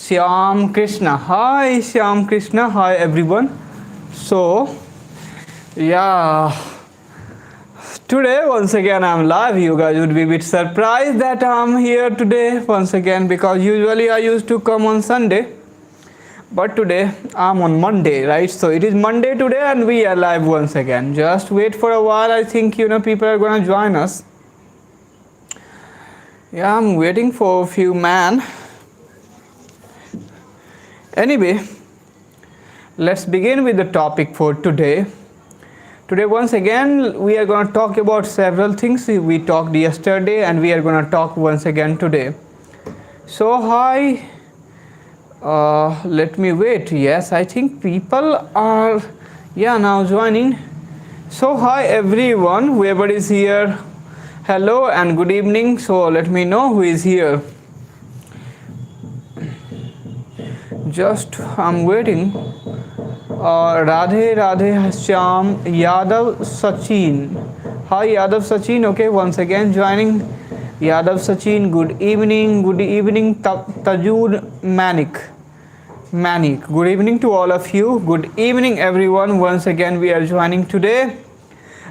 Shyam Krishna. Hi Shyam Krishna. Hi everyone. So, yeah, today once again I'm live. You guys would be a bit surprised that I'm here today once again because usually I used to come on Sunday. But today I'm on Monday, right? So it is Monday today and we are live once again. Just wait for a while. I think people are gonna join us. Yeah, I'm waiting for a few man. Anyway, let's begin with the topic for today. Today once again we are going to talk about several things we talked yesterday and we are going to talk once again today. So hi, let me wait. Yes, I think people are now joining. So hi everyone, whoever is here, hello and good evening. So let me know who is here. Just I'm waiting. Radhe Shyam Yadav Sachin. Hi Yadav Sachin. Okay, once again joining. Yadav Sachin. Good evening. Good evening. Tajud Manik. Good evening to all of you. Good evening everyone. Once again we are joining today,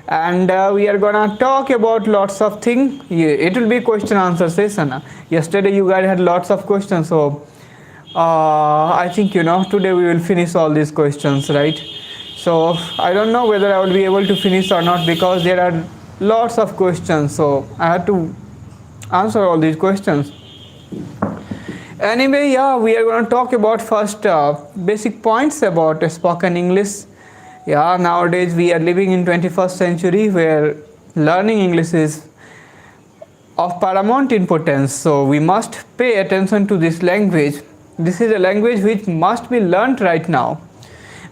and we are gonna talk about lots of things. It will be question answer session. Yesterday you guys had lots of questions, so I think today we will finish all these questions, right? So I don't know whether I will be able to finish or not because there are lots of questions, so I have to answer all these questions. Anyway, yeah, we are going to talk about first basic points about spoken English. Yeah, nowadays we are living in 21st century where learning English is of paramount importance, so we must pay attention to this language. This is a language which must be learnt right now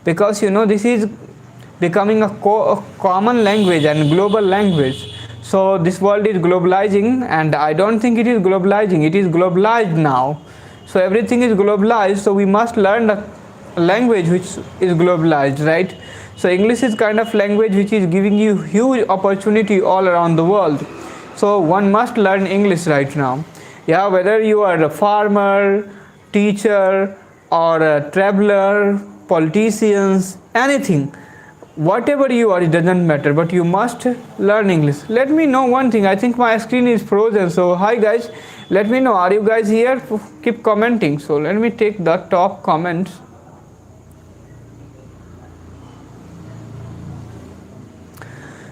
because this is becoming a common language and global language. So this world is globalizing, and I don't think it is globalizing, it is globalized now. So everything is globalized, so we must learn a language which is globalized, right? So English is kind of language which is giving you huge opportunity all around the world. So one must learn English right now. Yeah, whether you are a farmer, teacher or a traveler, politicians, anything, whatever you are, it doesn't matter, but you must learn English. Let me know one thing. I think my screen is frozen, so hi guys, let me know, are you guys here? Keep commenting. So let me take the top comments.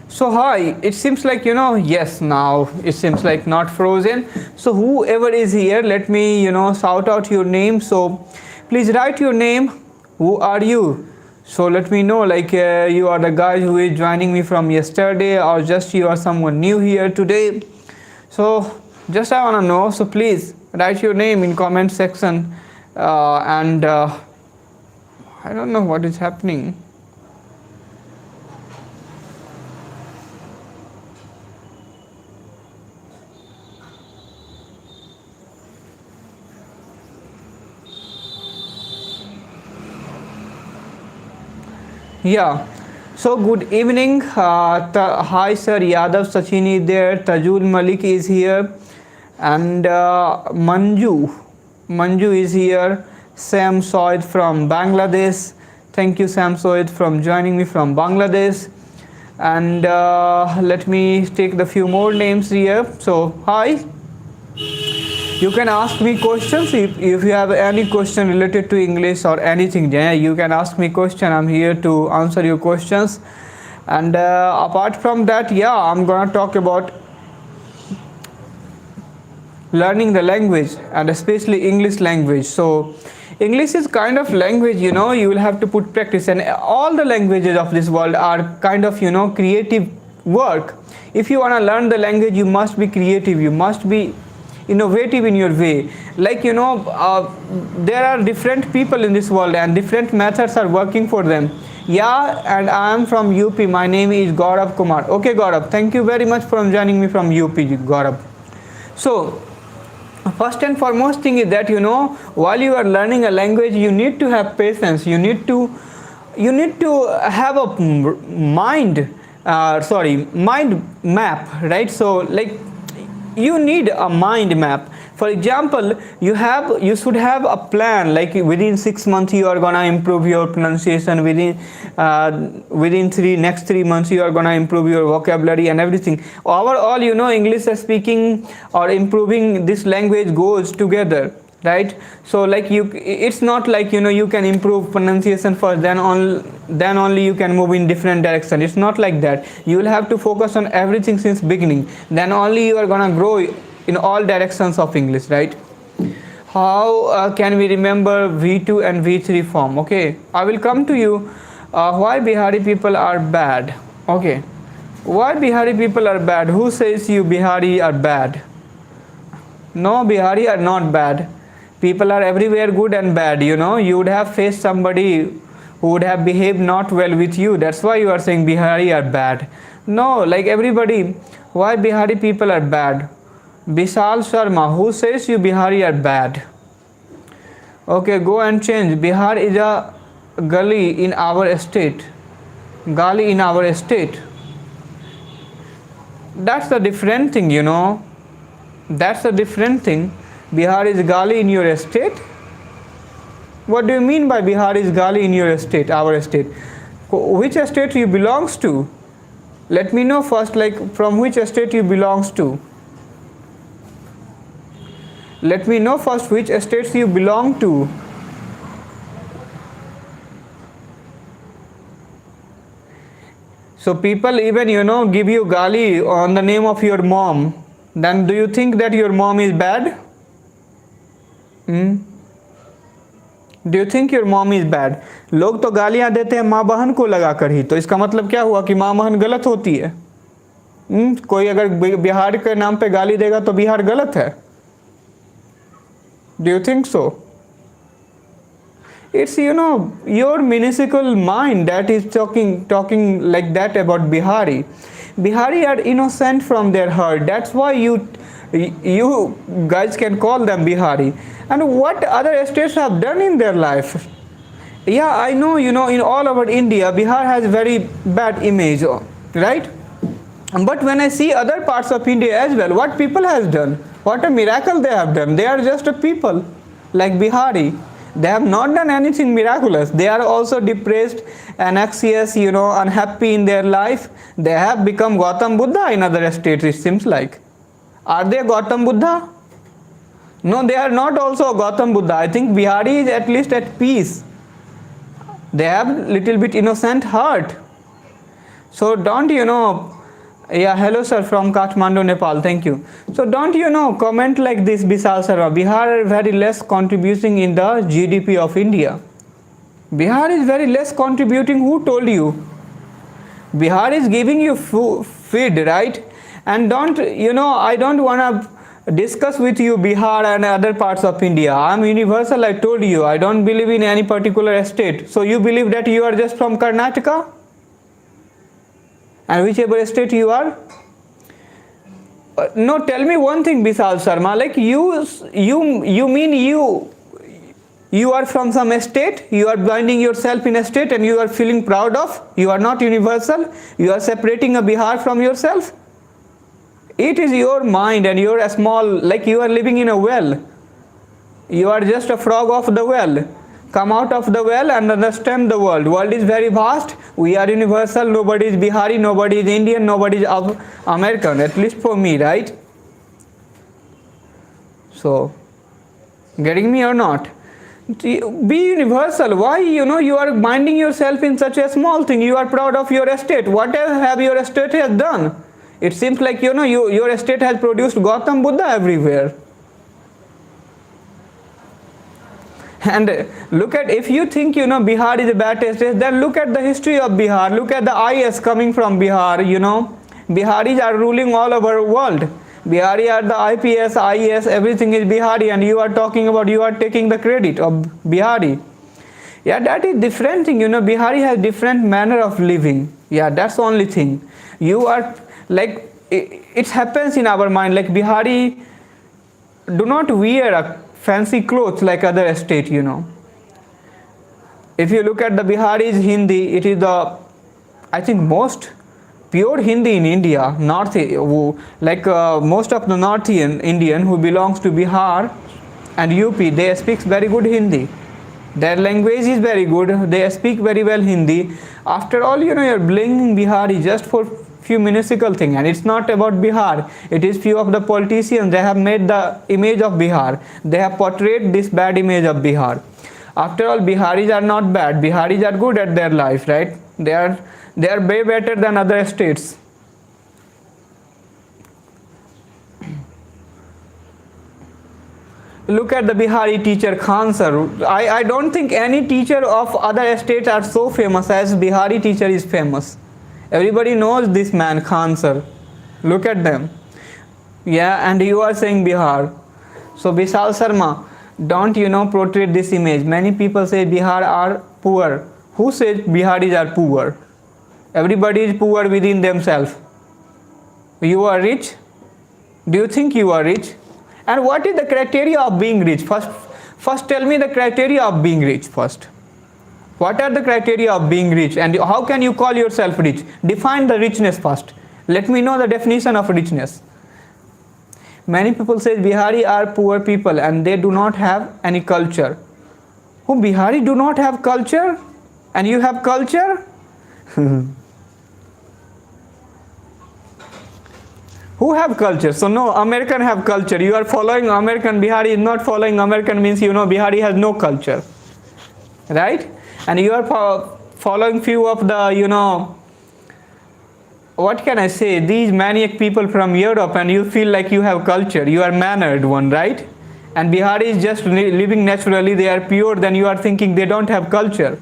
So hi, it seems like yes, now it seems like not frozen. So whoever is here, let me shout out your name. So please write your name. Who are you? So let me know, like you are the guy who is joining me from yesterday, or just you are someone new here today. So just I want to know, so please write your name in comment section. And I don't know what is happening. Yeah, so good evening. Hi sir, Yadav Sachin is there, Tajul Malik is here, and Manju is here. Sam Soid from Bangladesh. Thank you Sam Soid from joining me from Bangladesh. And let me take the few more names here. So hi, you can ask me questions if you have any question related to English or anything. Yeah, you can ask me question. I'm here to answer your questions. And apart from that, yeah, I'm gonna talk about learning the language, and especially English language. So English is kind of language, you will have to put practice, and all the languages of this world are kind of creative work. If you want to learn the language, you must be creative, you must be innovative in your way. Like there are different people in this world and different methods are working for them. Yeah, and I am from UP. My name is Gaurav Kumar. Okay Gaurav, thank you very much for joining me from UP, Gaurav. So first and foremost thing is that while you are learning a language, you need to have patience. You need to have a mind map, right? So like you need a mind map. For example, you should have a plan, like within 6 months you are gonna improve your pronunciation, within next 3 months you are gonna improve your vocabulary and everything. Overall, English speaking or improving this language goes together, right? So like it's not like you can improve pronunciation first, then only you can move in different direction. It's not like that. You will have to focus on everything since beginning, then only you are gonna grow in all directions of English, right? How can we remember V2 and V3 form? Okay, I will come to you. Why Bihari people are bad? Okay, why Bihari people are bad? Who says you Bihari are bad? No, Bihari are not bad. People are everywhere good and bad. You would have faced somebody who would have behaved not well with you. That's why you are saying Bihari are bad. No, like everybody. Why Bihari people are bad? Vishal Sharma, who says you Bihari are bad? Okay, go and change. Bihar is a gully in our state. Gali in our state. That's a different thing, That's a different thing. Bihar is gali in your state. What do you mean by Bihar is gali in your state, our state? Which state you belongs to? Let me know first, like from which state you belongs to. Let me know first which states you belong to. So people even give you gali on the name of your mom. Then do you think that your mom is bad? Do you think your mom is bad? लोग तो गालियां देते हैं माँ बहन को लगाकर ही, तो इसका मतलब क्या हुआ कि माँ बहन गलत होती है? कोई अगर बिहार के नाम पे गाली देगा तो बिहार गलत है? Do you think so? It's your minuscule mind that is talking like that about Bihari. Bihari are innocent from their heart. That's why you guys can call them Bihari. And what other states have done in their life? Yeah, I know, in all over India, Bihar has very bad image, right? But when I see other parts of India as well, what people has done, what a miracle they have done. They are just a people like Bihari. They have not done anything miraculous. They are also depressed, anxious, unhappy in their life. They have become Gautam Buddha in other states, it seems like. Are they Gautam Buddha? No, they are not also Gautam Buddha. I think Bihari is at least at peace. They have little bit innocent heart. So don't yeah, hello sir from Kathmandu, Nepal, thank you. So don't comment like this, Vishal Sharma. Bihar is very less contributing in the GDP of India. Bihar is very less contributing. Who told you? Bihar is giving you feed, right? And don't, I don't want to discuss with you Bihar and other parts of India. I am universal, I told you. I don't believe in any particular state. So you believe that you are just from Karnataka? And whichever state you are? No, tell me one thing, Vishal Sharma. Like you mean you are from some state, you are binding yourself in a state and you are feeling proud of, you are not universal, you are separating a Bihar from yourself? It is your mind and you are a small, like you are living in a well. You are just a frog of the well. Come out of the well and understand the world. World is very vast. We are universal. Nobody is Bihari, nobody is Indian, nobody is American, at least for me, right? So, getting me or not? Be universal. Why, you are binding yourself in such a small thing? You are proud of your estate. What have your estate has done? It seems like, your estate has produced Gautam Buddha everywhere. And look at, if you think, Bihar is a bad state, then look at the history of Bihar. Look at the IS coming from Bihar, Biharis are ruling all over the world. Bihari are the IPS, IS, everything is Bihari, and you are talking about, you are taking the credit of Bihari. Yeah, that is different thing, Bihari has different manner of living. Yeah, that's the only thing. You are, like, it happens in our mind, like Bihari do not wear a fancy clothes like other state, If you look at the Bihari's Hindi, it is the, I think, most pure Hindi in India, most of the North Indian who belongs to Bihar and UP, they speak very good Hindi. Their language is very good. They speak very well Hindi. After all, you're blaming Bihar just for few minuscule thing, and it's not about Bihar. It is few of the politicians. They have made the image of Bihar. They have portrayed this bad image of Bihar. After all, Biharis are not bad. Biharis are good at their life, right? They are way better than other states. Look at the Bihari teacher Khan sir. I don't think any teacher of other states are so famous as Bihari teacher is famous. Everybody knows this man Khan sir. Look at them. Yeah, and you are saying Bihar. So Vishal Sharma, don't portray this image. Many people say Bihar are poor. Who says Biharis are poor? Everybody is poor within themselves. You are rich? Do you think you are rich? And what is the criteria of being rich? First tell me the criteria of being rich first. What are the criteria of being rich, and how can you call yourself rich? Define the richness first. Let me know the definition of richness. Many people say Bihari are poor people and they do not have any culture. Who, Bihari do not have culture? And you have culture? Who have culture? So no, American have culture. You are following American. Bihari is not following American, means Bihari has no culture, right? And you are following few of the what can I say, these maniac people from Europe, and you feel like you have culture. You are mannered one, right? And Bihari is just living naturally. They are pure. Then you are thinking they don't have culture.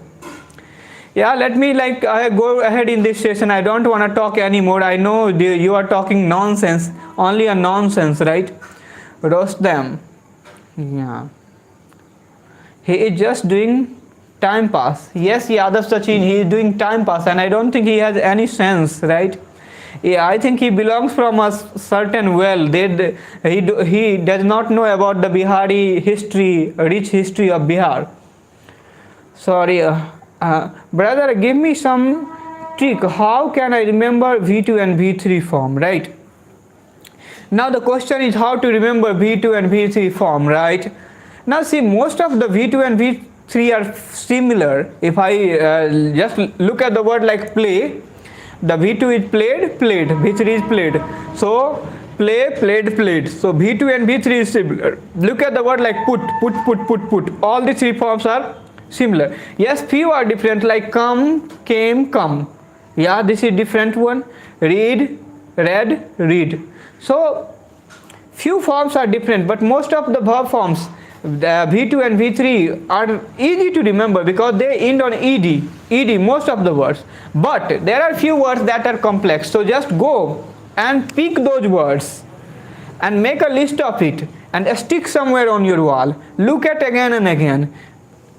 Yeah, let me go ahead in this session. I don't want to talk anymore. I know you are talking nonsense, only a nonsense, right? Roast them. Yeah. He is just doing time pass. Yes, Yadav Sachin, he is doing time pass, and I don't think he has any sense, right? Yeah, I think he belongs from a certain well. He does not know about the Bihari history, rich history of Bihar. Sorry. Brother, give me some trick. How can I remember V2 and V3 form, right? Now the question is how to remember V2 and V3 form, right? Now see, most of the V2 and V3 are similar. If I just look at the word like play, the V2 is played, V3 is played. So play, played. So V2 and V3 is similar. Look at the word like put. All the three forms are similar. Yes, few are different, like come, came, come. Yeah, this is different one. Read, read, read. So few forms are different, but most of the verb forms, the V2 and V3, are easy to remember because they end on ed, most of the words. But there are few words that are complex. So just go and pick those words and make a list of it and stick somewhere on your wall. Look at again and again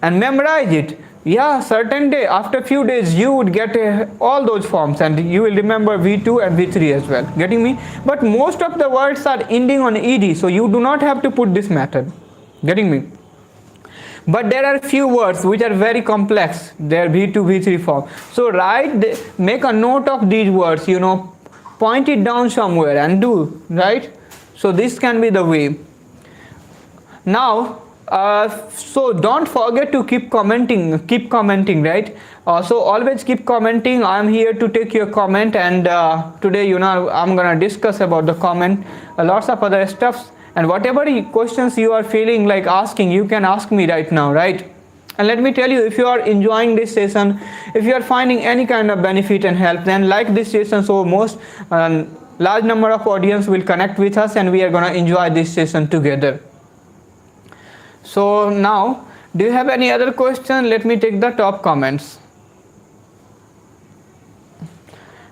and memorize it. Yeah, certain day, after few days, you would get all those forms and you will remember V2 and V3 as well. Getting me? But most of the words are ending on ed, so you do not have to put this method. Getting me? But there are few words which are very complex. They are V2, V3 form. So make a note of these words, point it down somewhere and do, right? So this can be the way. Now, so don't forget to keep commenting, right? So always keep commenting. I'm here to take your comment, and today I'm gonna discuss about the comment, lots of other stuffs, and whatever questions you are feeling like asking, you can ask me right now, right? And let me tell you, if you are enjoying this session, if you are finding any kind of benefit and help, then like this session so most large number of audience will connect with us and we are gonna enjoy this session together. So now, do you have any other question? Let me take the top comments.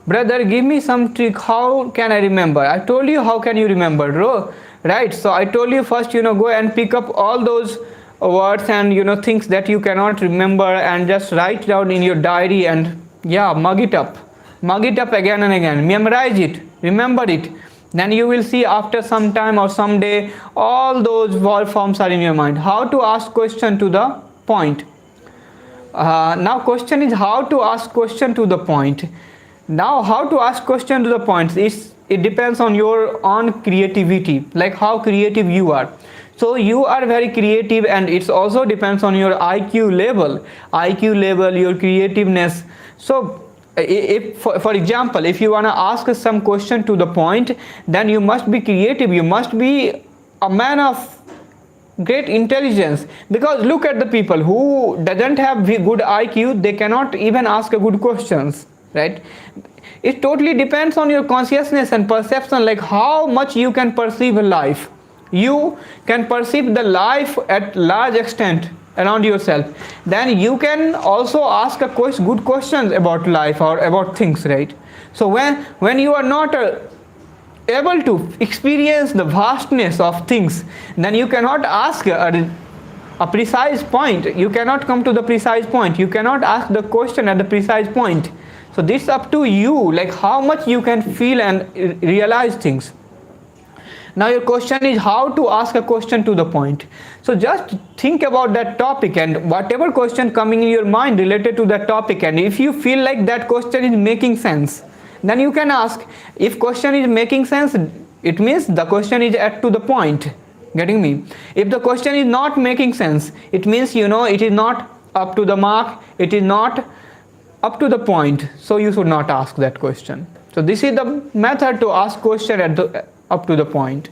Brother, give me some trick. How can I remember? I told you how can you remember, right? So I told you first, go and pick up all those words and things that you cannot remember and just write down in your diary and mug it up again and again. Memorize it, remember it. Then you will see after some time or someday all those verb forms are in your mind. How to ask question to the point. Now question is how to ask question to the point. Now how to ask question to the points, it depends on your own creativity, like how creative you are. So you are very creative, and it also depends on your IQ level, your creativeness. So if for example, if you want to ask some question to the point, then you must be creative, you must be a man of great intelligence, because look at the people who doesn't have good IQ, they cannot even ask a good questions, right? It totally depends on your consciousness and perception, like how much you can perceive life. You can perceive the life at large extent around yourself, then you can also ask a good questions about life or about things, right? So when you are not able to experience the vastness of things, then you cannot ask a precise point, you cannot come to the precise point, you cannot ask the question at the precise point. So this is up to you, like how much you can feel and realize things. Now your question is how to ask a question to the point. So just think about that topic, and whatever question coming in your mind related to that topic, and if you feel like that question is making sense, then you can ask. If question is making sense, it means the question is at to the point. Getting me? If the question is not making sense, it means it is not up to the mark, it is not up to the point, so you should not ask that question. So this is the method to ask question at the up to the point.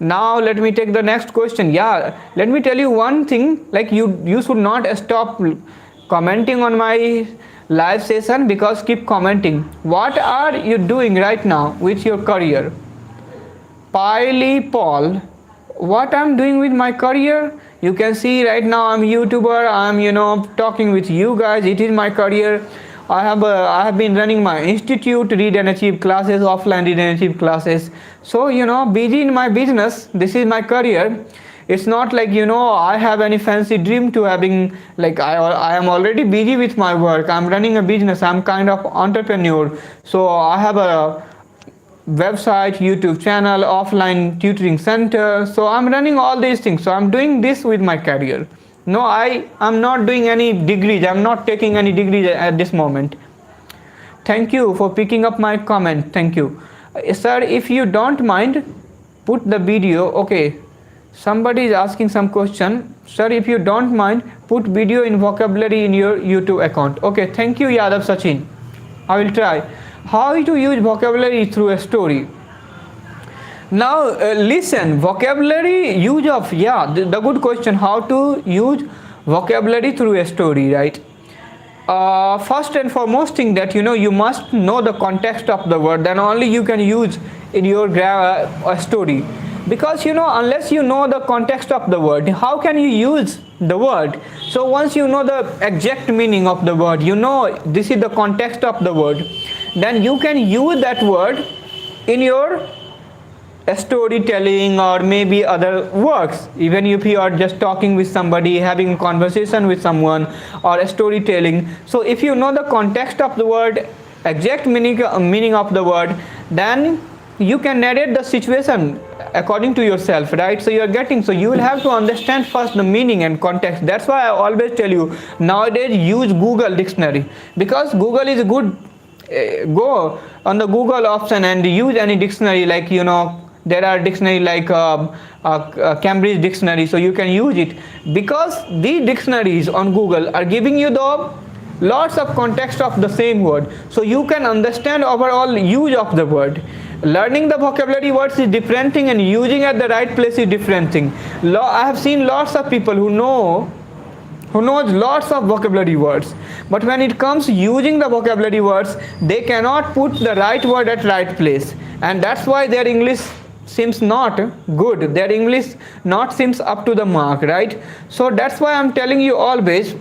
Now let me take the next question. Yeah, let me tell you one thing, like you should not stop commenting on my live session, because keep commenting. What are you doing right now with your career? Piley Paul, what I'm doing with my career? You can see right now I'm YouTuber, I'm talking with you guys, it is my career. I have been running my institute, Read and Achieve classes, offline Read and Achieve classes. So busy in my business, this is my career. It's not like I have any fancy dream to having, like I am already busy with my work, I'm running a business, I'm kind of entrepreneur. So I have a website, YouTube channel, offline tutoring center, so I'm running all these things, so I'm doing this with my career. No, I'm not doing any degrees, I'm not taking any degrees at this moment. Thank you for picking up my comment, thank you. Sir, if you don't mind, put the video. Okay, somebody is asking some question. Sir, if you don't mind, put video in vocabulary in your YouTube account. Okay, thank you Yadav Sachin, I will try. How to use vocabulary through a story. Now listen, vocabulary use of, the good question, how to use vocabulary through a story, right? First and foremost thing that you must know the context of the word, then only you can use in your story. Because unless you know the context of the word, how can you use the word? So once you know the exact meaning of the word, this is the context of the word, then you can use that word in your storytelling or maybe other works. Even if you are just talking with somebody, having a conversation with someone, or storytelling. So if you know the context of the word, exact meaning of the word, then you can narrate the situation according to yourself, right? So you will have to understand first the meaning and context. That's why I always tell you, nowadays use Google dictionary, because Google is good. Go on the Google option and use any dictionary, like there are dictionary like Cambridge dictionary, so you can use it, because these dictionaries on Google are giving you the lots of context of the same word, so you can understand overall use of the word. Learning the vocabulary words is different thing, and using at the right place is different thing. I have seen lots of people who knows lots of vocabulary words, but when it comes using the vocabulary words, they cannot put the right word at right place, and that's why their English seems not good, their English not seems up to the mark, right? So that's why I'm telling you always,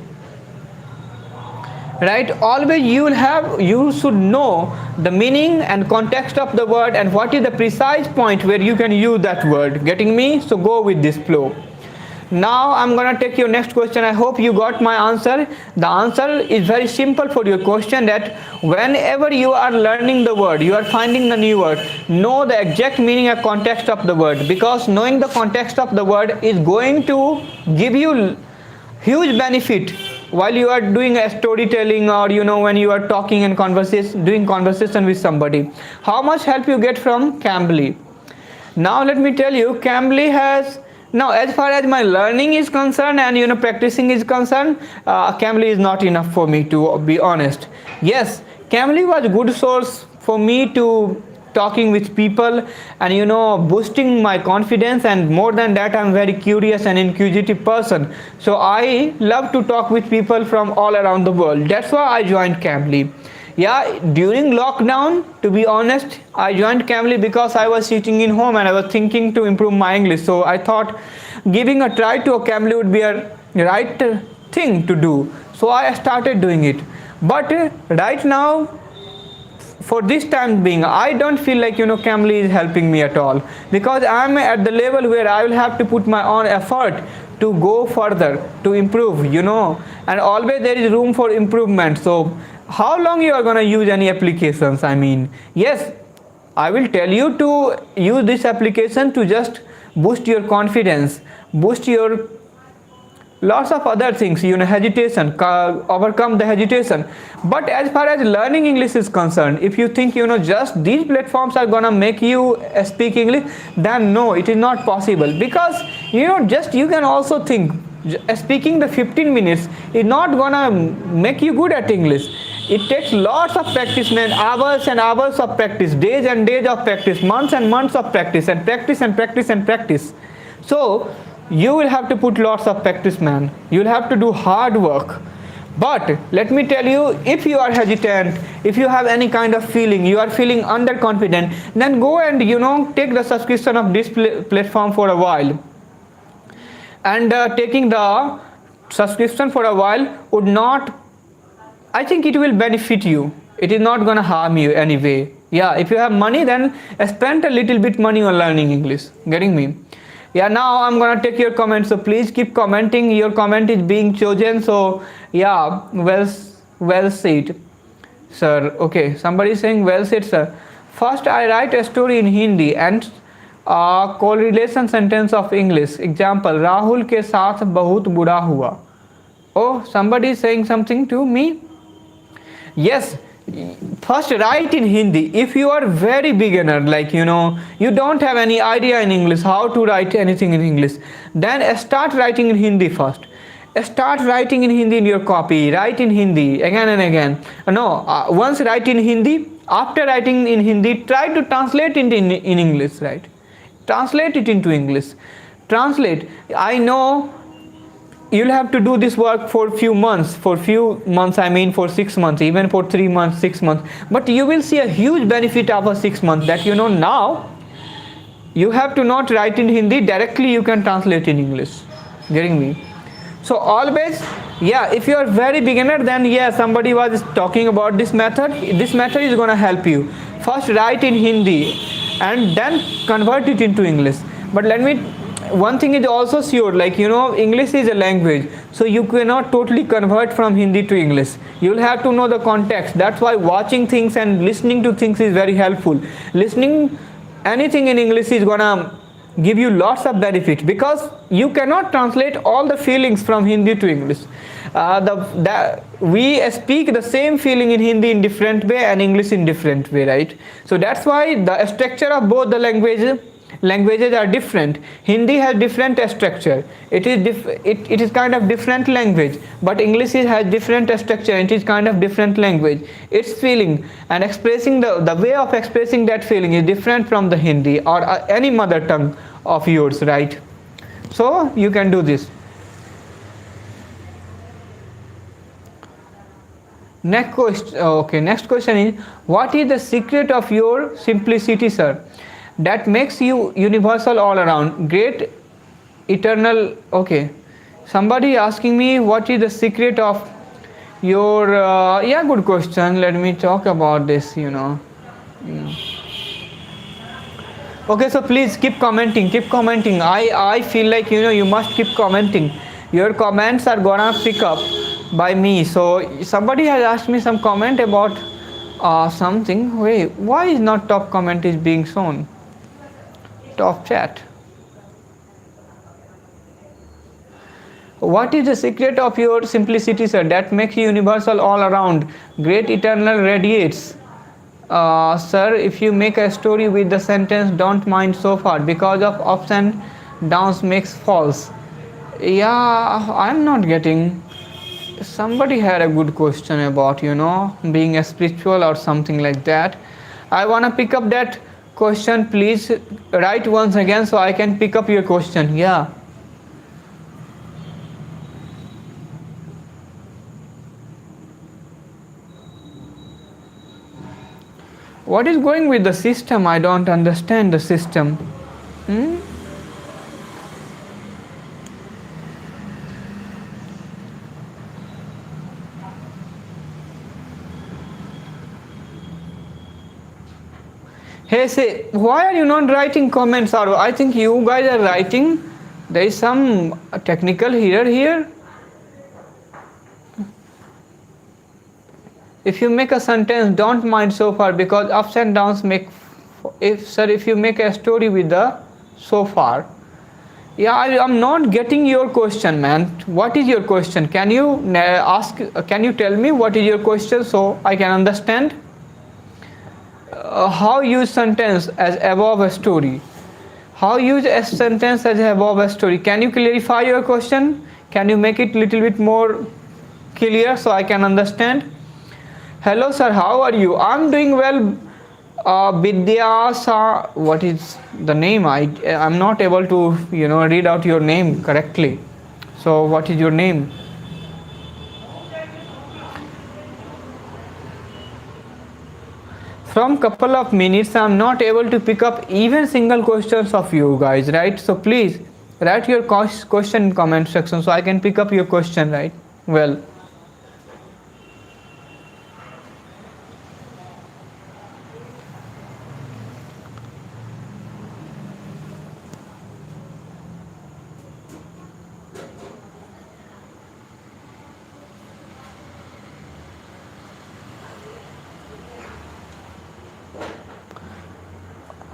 right, always you should know the meaning and context of the word, and what is the precise point where you can use that word. Getting me? So go with this flow. Now I'm gonna take your next question. I hope you got my answer. The answer is very simple for your question, that whenever you are learning the word, you are finding the new word, know the exact meaning and context of the word, because knowing the context of the word is going to give you huge benefit while you are doing a storytelling, or when you are talking and doing conversation with somebody. How much help you get from Cambly? Now let me tell you, Cambly has, now as far as my learning is concerned and practicing is concerned, Cambly is not enough for me, to be honest. Yes, Cambly was a good source for me to talking with people and boosting my confidence, and more than that, I'm very curious and inquisitive person, so I love to talk with people from all around the world. That's why I joined Cambly. Yeah, during lockdown, to be honest, I joined Cambly because I was sitting in home and I was thinking to improve my English. So I thought giving a try to a Cambly would be a right thing to do. So I started doing it. But right now, for this time being, I don't feel like Cambly is helping me at all, because I'm at the level where I will have to put my own effort to go further, to improve, and always there is room for improvement. So how long you are going to use any applications? I mean, yes, I will tell you to use this application to just boost your confidence, boost your lots of other things, hesitation, overcome the hesitation. But as far as learning English is concerned, if you think just these platforms are gonna make you speak English, then no, it is not possible. Because just you can also think speaking the 15 minutes is not gonna make you good at English. It takes lots of practice, man, hours and hours of practice, days and days of practice, months and months of practice, and practice and practice and practice. So you will have to put lots of practice, man. You will have to do hard work. But let me tell you, if you are hesitant, if you have any kind of feeling, you are feeling underconfident, then go and take the subscription of this platform for a while. And taking the subscription for a while would not, I think it will benefit you. It is not going to harm you anyway. Yeah, if you have money, then spend a little bit money on learning English. Getting me? Yeah, now I'm gonna take your comments, so please keep commenting. Your comment is being chosen. So yeah, well said, sir. Okay, somebody is saying well said, sir. First I write a story in Hindi and correlation sentence of English. Example, Rahul के साथ बहुत बुरा हुआ. Oh, somebody is saying something to me. Yes, first write in Hindi. If you are very beginner, like you don't have any idea in English how to write anything in English, then start writing in Hindi first. Start writing in Hindi in your copy. Write in Hindi again and again. Once write in Hindi. After writing in Hindi, try to translate it in English. Right? Translate it into English. Translate. I know you'll have to do this work for few months, I mean for 6 months, even for 3 months, 6 months, but you will see a huge benefit after 6 months, that now you have to not write in Hindi directly, you can translate in English. Getting me? So always, yeah, if you are very beginner, then yeah, somebody was talking about this method is going to help you. First write in Hindi and then convert it into English. But one thing is also sure, like English is a language, so you cannot totally convert from Hindi to English. You will have to know the context. That's why watching things and listening to things is very helpful. Listening anything in English is gonna give you lots of benefit, because you cannot translate all the feelings from Hindi to English. We speak the same feeling in Hindi in different way and English in different way, right? So that's why the structure of both the languages are different. Hindi has different structure. It is kind of different language, but English has different structure. It is kind of different language. Its feeling and expressing the way of expressing that feeling is different from the Hindi or any mother tongue of yours, right? So you can do this. Next question is, what is the secret of your simplicity, sir, that makes you universal all around, great, eternal? Okay, somebody asking me what is the secret of your yeah, good question. Let me talk about this. Okay, so please keep commenting. I feel like you must keep commenting. Your comments are gonna pick up by me. So somebody has asked me some comment about something. Wait, why is not top comment is being shown? Top chat. What is the secret of your simplicity, sir, that makes you universal all around? Great eternal radiates. Sir, if you make a story with the sentence "don't mind so far" because of ups and downs makes false. Yeah, I'm not getting. Somebody had a good question about being a spiritual or something like that. I wanna pick up that question. Please write once again so I can pick up your question. Yeah. What is going with the system? I don't understand the system. Hmm? Hey, say, why are you not writing comments? Or I think you guys are writing. There is some technical error here. If you make a sentence, don't mind so far because ups and downs make. If you make a story with the so far. Yeah, I'm not getting your question, man. What is your question? Can you ask? Can you tell me what is your question so I can understand? How use sentence as above a story? How use a sentence as above a story? Can you clarify your question? Can you make it little bit more clear so I can understand? Hello, sir. How are you? I'm doing well. Vidya, what is the name? I'm not able to read out your name correctly. So what is your name? From couple of minutes I'm not able to pick up even single questions of you guys, right? So please write your question in comment section so I can pick up your question, right? Well,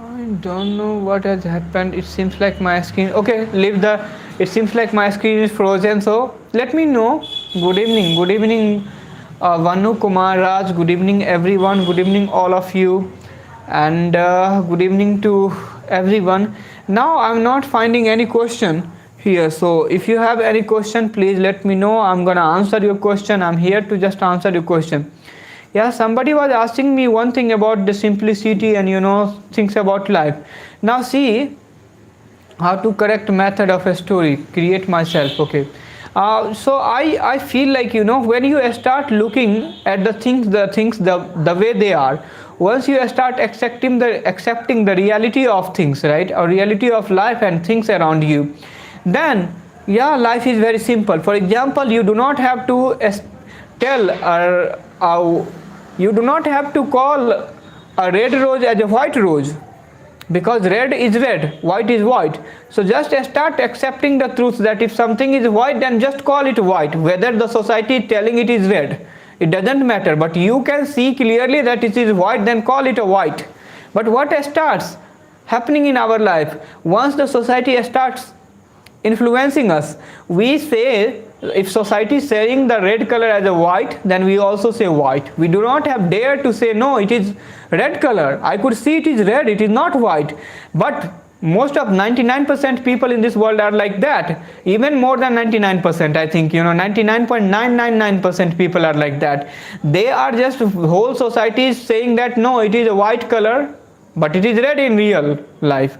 I don't know what has happened. It seems like my screen. Okay, leave the. It seems like my screen is frozen. So let me know. Good evening. Good evening, Vanu Kumar Raj. Good evening, everyone. Good evening, all of you, and good evening to everyone. Now I'm not finding any question here. So if you have any question, please let me know. I'm gonna answer your question. I'm here to just answer your question. Yeah, somebody was asking me one thing about the simplicity and things about life. Now see how to correct method of a story. Create myself. Okay. So I feel like when you start looking at the way they are, once you start accepting the reality of things, right, or reality of life and things around you, then yeah, life is very simple. For example, you do not have to tell you do not have to call a red rose as a white rose because red is red, white is white. So just start accepting the truth that if something is white, then just call it white. Whether the society is telling it is red, it doesn't matter. But you can see clearly that it is white, then call it a white. But what starts happening in our life once the society starts influencing us? We say, if society is saying the red color as a white, then we also say white. We do not have dare to say no, it is red color. I could see it is red, it is not white. But most of 99% people in this world are like that. Even more than 99%, I think 99.999% people are like that. They are just, whole society is saying that no, it is a white color, but it is red in real life.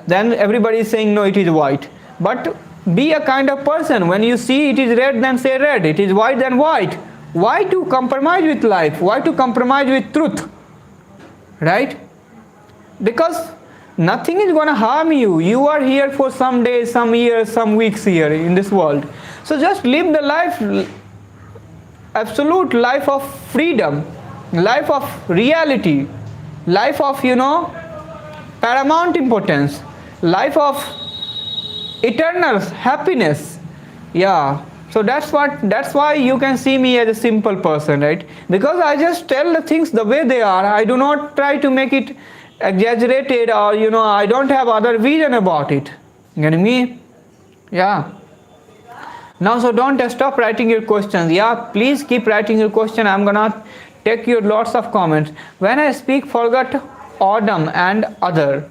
Then everybody is saying no, it is white. But be a kind of person. When you see it is red, then say red. It is white, then white. Why to compromise with life? Why to compromise with truth? Right? Because nothing is going to harm you. You are here for some days, some years, some weeks here in this world. So just live the life, absolute life of freedom, life of reality, life of paramount importance, life of eternal happiness. Yeah, so that's why you can see me as a simple person, right? Because I just tell the things the way they are. I do not try to make it exaggerated, or I don't have other vision about it. You get me? Yeah. Now, so don't stop writing your questions. Yeah, please keep writing your question. I'm gonna take your lots of comments. When I speak forget autumn and other.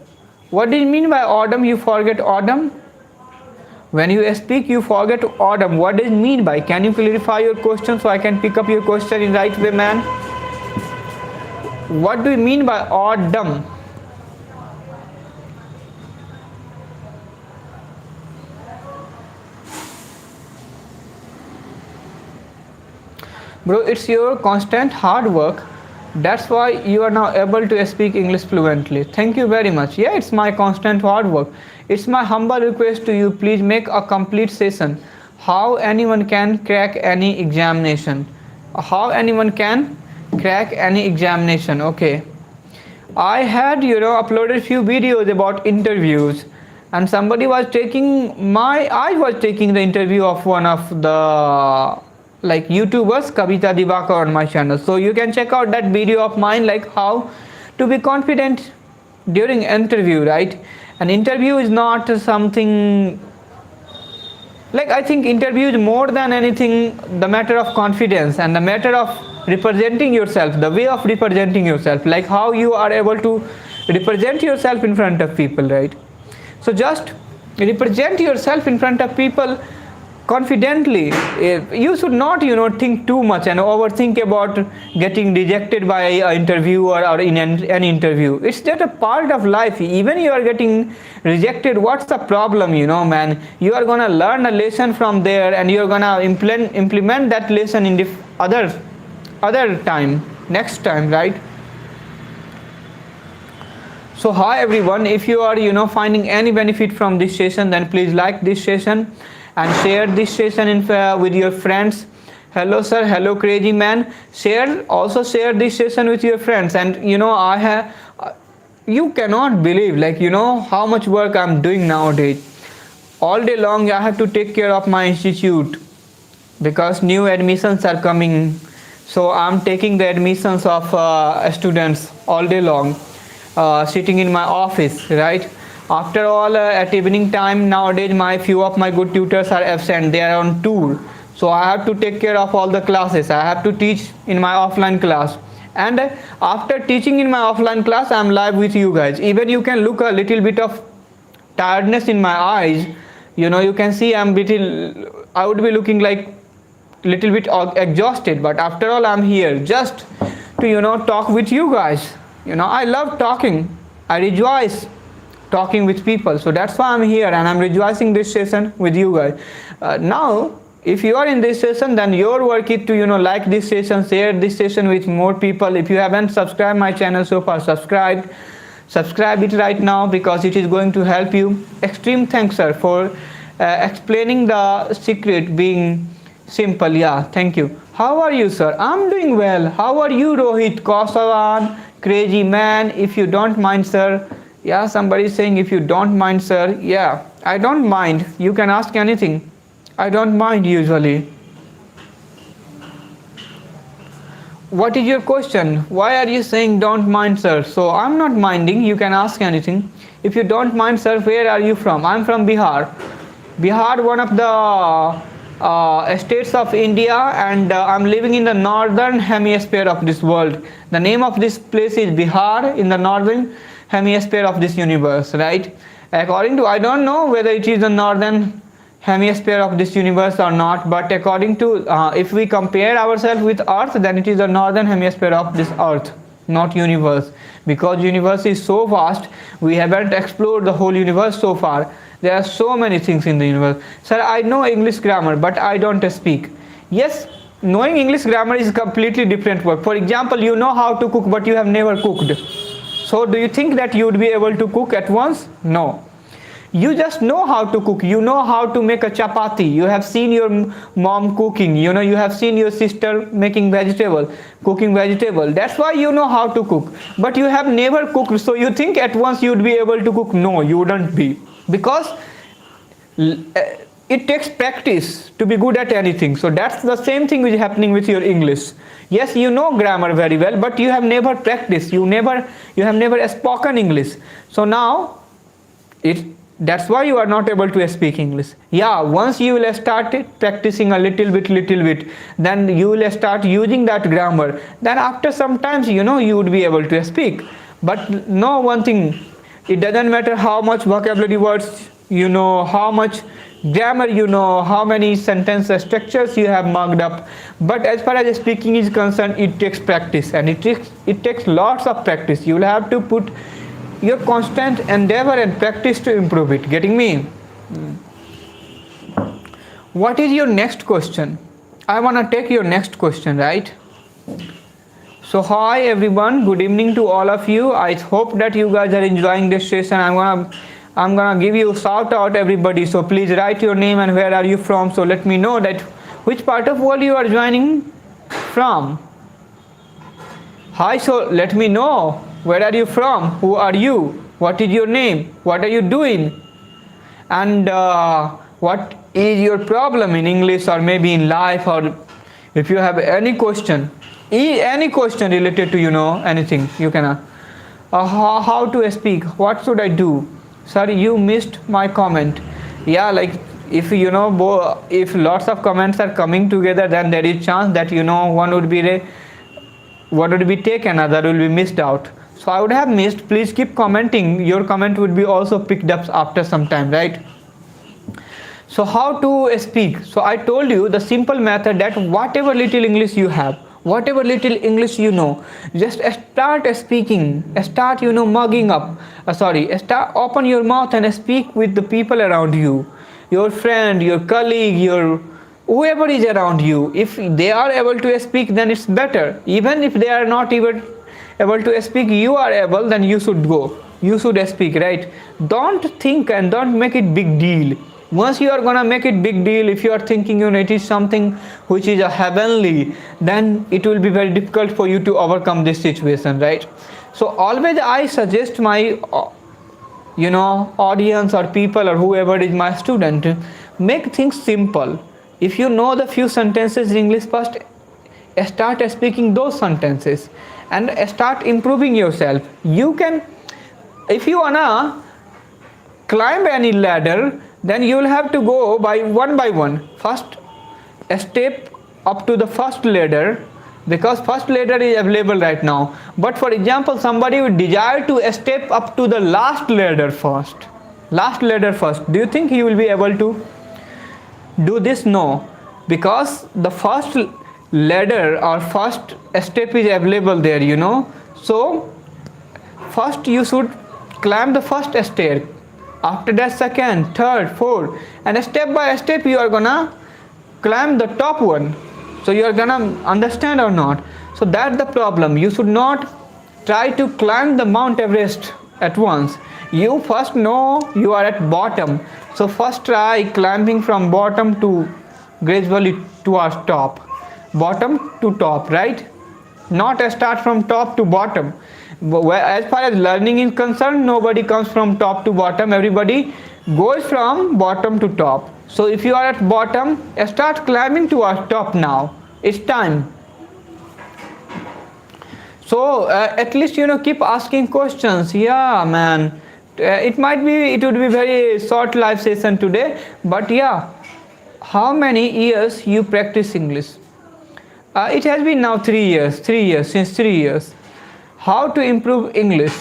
What do you mean by autumn? You forget autumn? When you speak you forget autumn. What does it mean by? Can you clarify your question so I can pick up your question in right way, man? What do you mean by autumn? Bro, it's your constant hard work. That's why you are now able to speak English fluently. Thank you very much. Yeah, it's my constant hard work. It's my humble request to you, please make a complete session. How anyone can crack any examination. How anyone can crack any examination. Okay. I had, uploaded few videos about interviews, and somebody was taking I was taking the interview of one of the like YouTubers, Kavita Divakar, on my channel. So you can check out that video of mine, like how to be confident during interview, right? An interview is not something like, I think interview is more than anything the matter of confidence and the matter of representing yourself, the way of representing yourself, like how you are able to represent yourself in front of people, right? So just represent yourself in front of people confidently. You should not think too much and overthink about getting rejected by an interviewer or in an interview. It's just a part of life. Even you are getting rejected, what's the problem, man? You are gonna learn a lesson from there, and you're gonna implement that lesson in the other time, next time, right? So hi everyone, if you are finding any benefit from this session, then please like this session and share this session with your friends. Hello sir, hello crazy man. Also share this session with your friends. And I have you cannot believe, like, how much work I'm doing nowadays. All day long I have to take care of my institute because new admissions are coming. So I'm taking the admissions of students all day long, sitting in my office, right? After all, at evening time nowadays, few of my good tutors are absent. They are on tour. So I have to take care of all the classes. I have to teach in my offline class. And after teaching in my offline class, I'm live with you guys. Even you can look a little bit of tiredness in my eyes. You can see I would be looking like little bit exhausted. But after all, I'm here just to, talk with you guys. I love talking. I rejoice talking with people. So that's why I'm here, and I'm rejoicing this session with you guys. Now, if you are in this session, then your work is to like this session, share this session with more people. If you haven't subscribed my channel so far, subscribe it right now, because it is going to help you. Extreme thanks sir for explaining the secret being simple. Yeah, thank you. How are you sir? I'm doing well. How are you Rohit, Kausavan, crazy man? If you don't mind sir. Yeah, somebody is saying if you don't mind sir. Yeah, I don't mind. You can ask anything. I don't mind usually. What is your question? Why are you saying don't mind sir? So I'm not minding. You can ask anything. If you don't mind sir, where are you from? I'm from Bihar. Bihar, one of the states of India, and I'm living in the northern hemisphere of this world. The name of this place is Bihar, in the northern hemisphere of this universe, right? According to, I don't know whether it is the northern hemisphere of this universe or not, but according to if we compare ourselves with earth, then it is the northern hemisphere of this earth, not universe, because universe is so vast. We haven't explored the whole universe so far. There are so many things in the universe. Sir, I know English grammar, but I don't speak. Yes, knowing English grammar is completely different work. For example, you know how to cook, but you have never cooked. So do you think that you would be able to cook at once? No. You just know how to cook. You know how to make a chapati. You have seen your mom cooking. You have seen your sister cooking vegetable. That's why you know how to cook. But you have never cooked. So you think at once you would be able to cook? No, you wouldn't be. Because it takes practice to be good at anything. So that's the same thing which is happening with your English. Yes, you know grammar very well, but you have never practiced. You have never spoken English. So now That's why you are not able to speak English. Yeah, once you will start practicing a little bit, then you will start using that grammar, then after some times you would be able to speak. But no, one thing, it doesn't matter how much vocabulary words you know, how much grammar you know, how many sentence structures you have marked up, but as far as speaking is concerned, it takes practice, and it takes lots of practice. You will have to put your constant endeavor and practice to improve it. Getting me? What is your next question? I want to take your next question, right? So hi everyone, good evening to all of you. I hope that you guys are enjoying this session. I'm gonna give you shout out everybody, so please write your name and where are you from, so let me know that which part of world you are joining from. Hi, so let me know where are you from, who are you, what is your name, what are you doing, and what is your problem in English or maybe in life, or if you have any question related to anything, you can how to speak, what should I do. Sorry, you missed my comment. Yeah, like if if lots of comments are coming together, then there is chance that one would be taken, other will be missed out. So I would have missed. Please keep commenting. Your comment would be also picked up after some time, right? So how to speak? So I told you the simple method that whatever little English you have, whatever little English you know, just start speaking, start mugging up, start, open your mouth and speak with the people around you, your friend, your colleague, your whoever is around you. If they are able to speak, then it's better. Even if they are not even able to speak, you are able, then you should go, you should speak, right? Don't think and don't make it big deal. Once you are gonna make it big deal, if you are thinking it is something which is a heavenly, then it will be very difficult for you to overcome this situation, right? So always I suggest my audience or people or whoever is my student, make things simple. If you know the few sentences in English, first start speaking those sentences and start improving yourself. You can, if you wanna climb any ladder, then you will have to go by one. First step up to the first ladder, because first ladder is available right now. But for example, somebody would desire to step up to the last ladder first. Do you think he will be able to do this? No, because the first ladder or first step is available there, So first you should climb the first stair. After that, second, third, fourth, and step by step you are gonna climb the top one. So you are gonna understand or not? So that's the problem. You should not try to climb the Mount Everest at once. You first know you are at bottom. So first try climbing from bottom to gradually towards top. Bottom to top, right? Not start from top to bottom. As far as learning is concerned, nobody comes from top to bottom. Everybody goes from bottom to top. So if you are at bottom, start climbing towards top now. It's time. So at least keep asking questions. Yeah, man. It would be very short live session today, but yeah, how many years you practice English? It has been now 3 years, since 3 years. How to improve English?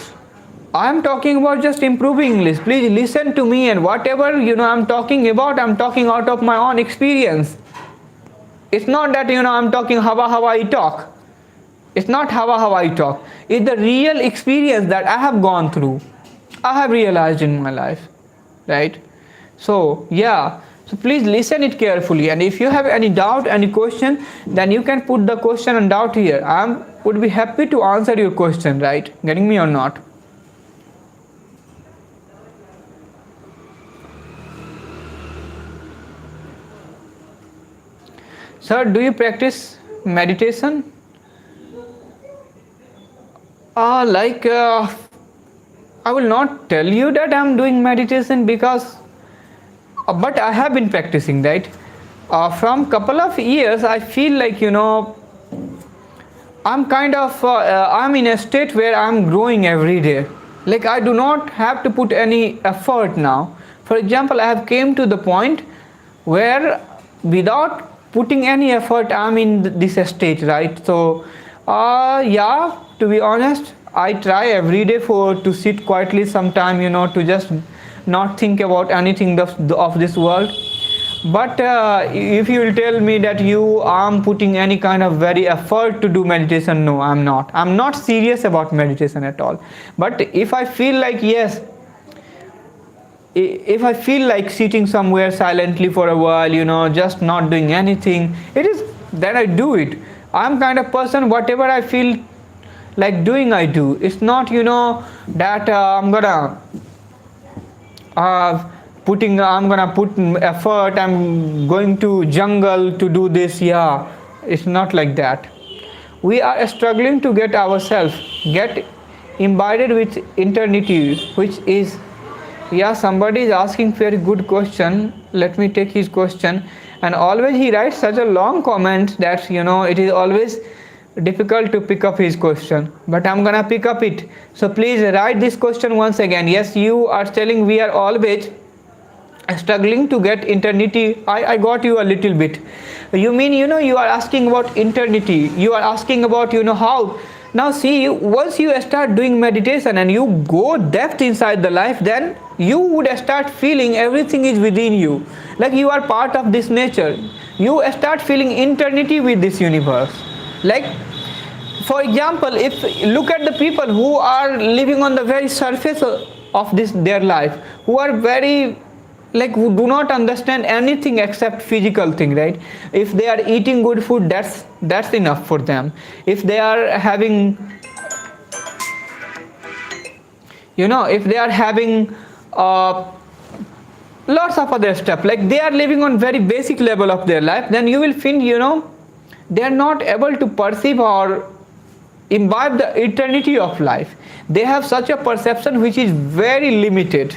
I am talking about just improving English. Please listen to me, and whatever I'm talking about, I'm talking out of my own experience. It's not that I'm talking how I talk. It's not how I talk. It's the real experience that I have gone through. I have realized in my life, right? So yeah. So please listen it carefully, and if you have any doubt, any question, then you can put the question and doubt here. I would be happy to answer your question, right? Getting me or not? Sir, do you practice meditation? I will not tell you that I am doing meditation, because but I have been practicing, right? From couple of years, I feel like I'm kind of I'm in a state where I'm growing every day. Like I do not have to put any effort now For example, I have came to the point where without putting any effort I'm in this state, right? So yeah, to be honest, I try every day for to sit quietly sometime, to just not think about anything of this world. But if you will tell me that you are putting any kind of very effort to do meditation, no, I'm not serious about meditation at all. But if I feel like, yes, if I feel like sitting somewhere silently for a while, just not doing anything, it is then I do it. I'm kind of person, whatever I feel like doing, I do. It's not, that I'm gonna I'm gonna put effort, I'm going to jungle to do this. Yeah, it's not like that. We are struggling to get imbibed with eternity, which is, yeah, somebody is asking very good question. Let me take his question. And always he writes such a long comment that it is always difficult to pick up his question, but I'm gonna pick up it. So please write this question once again. Yes, you are telling we are always struggling to get eternity. I got you a little bit. You mean, you are asking about eternity, you are asking about how. Now see, once you start doing meditation and you go depth inside the life, then you would start feeling everything is within you, like you are part of this nature. You start feeling eternity with this universe. Like, for example, if look at the people who are living on the very surface of this their life, who are very, like, who do not understand anything except physical thing, right? If they are eating good food, that's enough for them. If they are having, if they are having lots of other stuff, like they are living on very basic level of their life, then you will find, they are not able to perceive or imbibe the eternity of life. They have such a perception which is very limited.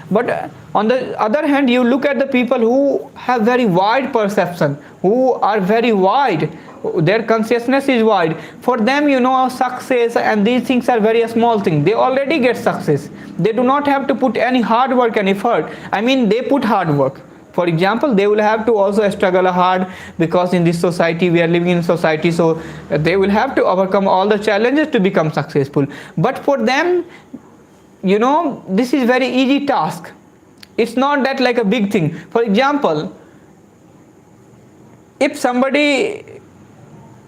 But on the other hand, you look at the people who have very wide perception, who are very wide, their consciousness is wide. For them, success and these things are very small thing. They already get success. They do not have to put any hard work and effort. I mean, they put hard work. For example, they will have to also struggle hard, because in this society, we are living in society, so they will have to overcome all the challenges to become successful. But for them, this is very easy task. It's not that like a big thing. For example, if somebody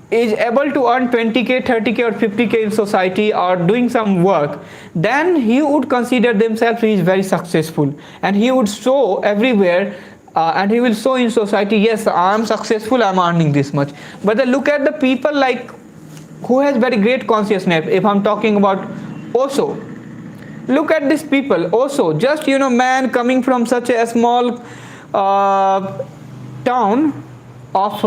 is able to earn 20k, 30k or 50k in society or doing some work, then he would consider himself he is very successful, and he would show everywhere, and he will show in society, yes, I am successful, I am earning this much. But then look at the people like who has very great consciousness. If I'm talking about Osho, look at these people. Also, just man coming from such a small town of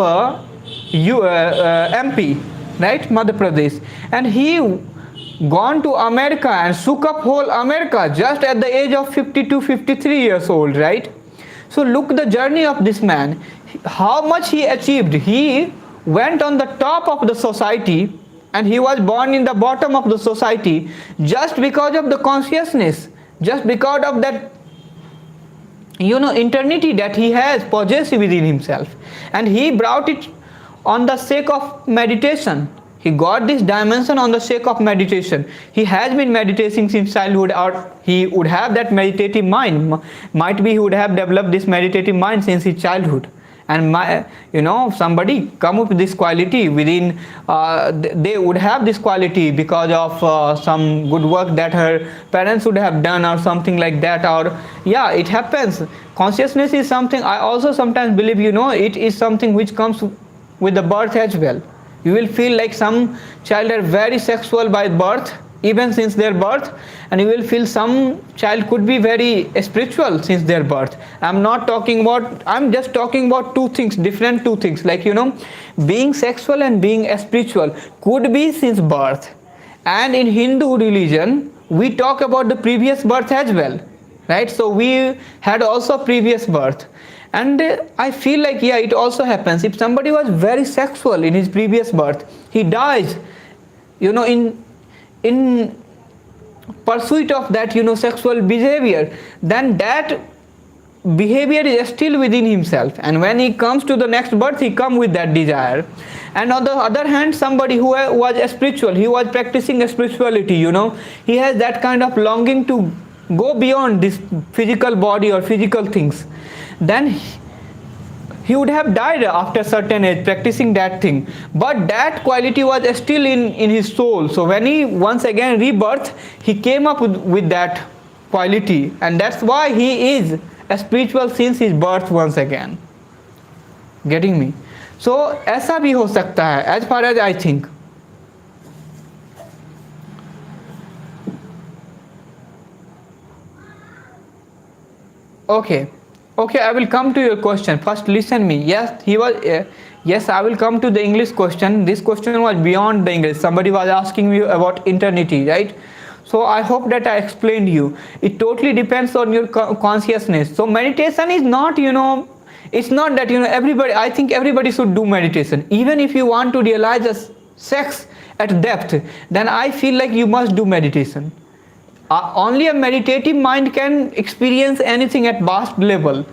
MP, right, Madhya Pradesh, and he gone to America and shook up whole America just at the age of 52, 53 years old, right? So look the journey of this man, how much he achieved. He went on the top of the society, and he was born in the bottom of the society just because of the consciousness, just because of that eternity that he has possessed within himself, and he brought it on the sake of meditation. He got this dimension on the sake of meditation. He has been meditating since childhood, or he would have that meditative mind. Might be he would have developed this meditative mind since his childhood. And somebody come up with this quality within, they would have this quality because of some good work that her parents would have done or something like that. Or yeah, it happens. Consciousness is something, I also sometimes believe, it is something which comes with the birth as well. You will feel like some child are very sexual by birth, even since their birth, and you will feel some child could be very spiritual since their birth. I'm just talking about different two things, like being sexual and being spiritual could be since birth. And in Hindu religion, we talk about the previous birth as well, right? So we had also previous birth. And I feel like, yeah, it also happens. If somebody was very sexual in his previous birth, he dies, in pursuit of that sexual behavior, then that behavior is still within himself, and when he comes to the next birth he come with that desire. And on the other hand, somebody who was spiritual, he was practicing spirituality, he has that kind of longing to go beyond this physical body or physical things, then he would have died after certain age practicing that thing, but that quality was still in his soul. So when he once again rebirth, he came up with that quality, and that's why he is a spiritual since his birth once again. Getting me? So ऐसा भी हो सकता है, as far as I think. Okay, I will come to your question. First listen me. Yes, he was yes, I will come to the English question. This question was beyond the English. Somebody was asking you about eternity, right? So I hope that I explained you. It totally depends on your consciousness. So meditation is not, it's not that, everybody, I think everybody should do meditation. Even if you want to realize a sex at depth, then I feel like you must do meditation. Only a meditative mind can experience anything at vast level,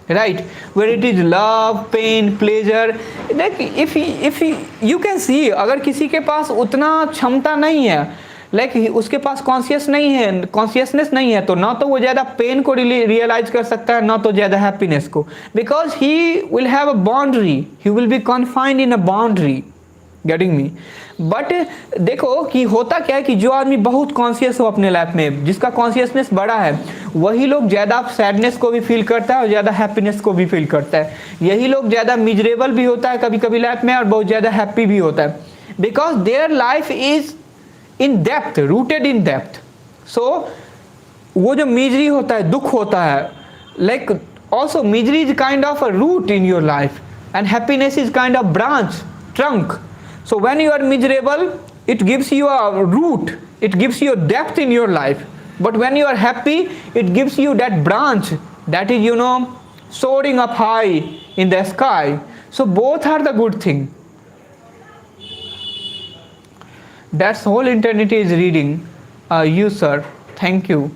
right? Where it is love, pain, pleasure. Like if you can see, अगर किसी के पास उतना क्षमता नहीं है, like उसके पास consciousness नहीं है, तो ना तो वो ज़्यादा पेन को रियलाइज कर सकता है, ना तो ज़्यादा हैप्पीनेस को, because he will have a boundary, he will be confined in a boundary. Getting me? But देखो कि होता क्या है कि जो आदमी बहुत कॉन्शियस हो अपने लाइफ में, जिसका कॉन्शियसनेस बड़ा है, वही लोग ज़्यादा सैडनेस को भी फील करता है और ज़्यादा हैप्पीनेस को भी फील करता है. यही लोग ज़्यादा मिजरेबल भी होता है कभी कभी लाइफ में और बहुत ज़्यादा हैप्पी भी होता है, because their life is in depth, rooted in depth. So वो जो मिजरी होता है, दुख होता है, like also misery is kind of a root in your life and happiness is kind of branch, trunk. So when you are miserable, it gives you a root, it gives you depth in your life. But when you are happy, it gives you that branch that is, soaring up high in the sky. So both are the good thing. That's whole eternity is reading you, sir. Thank you.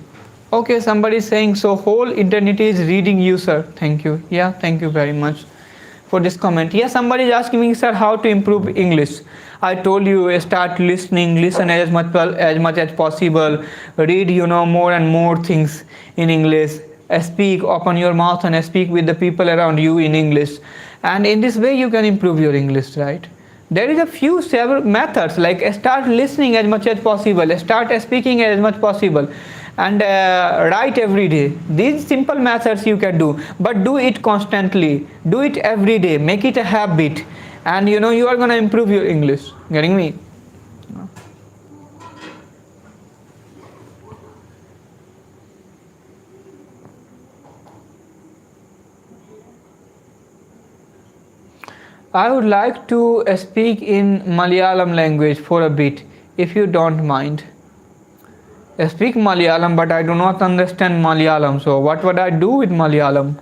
Okay, somebody is saying, so whole eternity is reading you, sir. Thank you. Yeah, thank you very much for this comment. Yes, somebody is asking me, sir, how to improve English. I told you, start listening, listen as much as possible, read more and more things in English, speak, open your mouth and speak with the people around you in English, and in this way you can improve your English, right? There is a few several methods, like start listening as much as possible, start speaking as much possible, and write every day. These simple methods you can do, but do it constantly, do it every day, make it a habit, and you are going to improve your English. Getting me? I would like to speak in Malayalam language for a bit, if you don't mind. I speak Malayalam, but I do not understand Malayalam. So what would I do with Malayalam?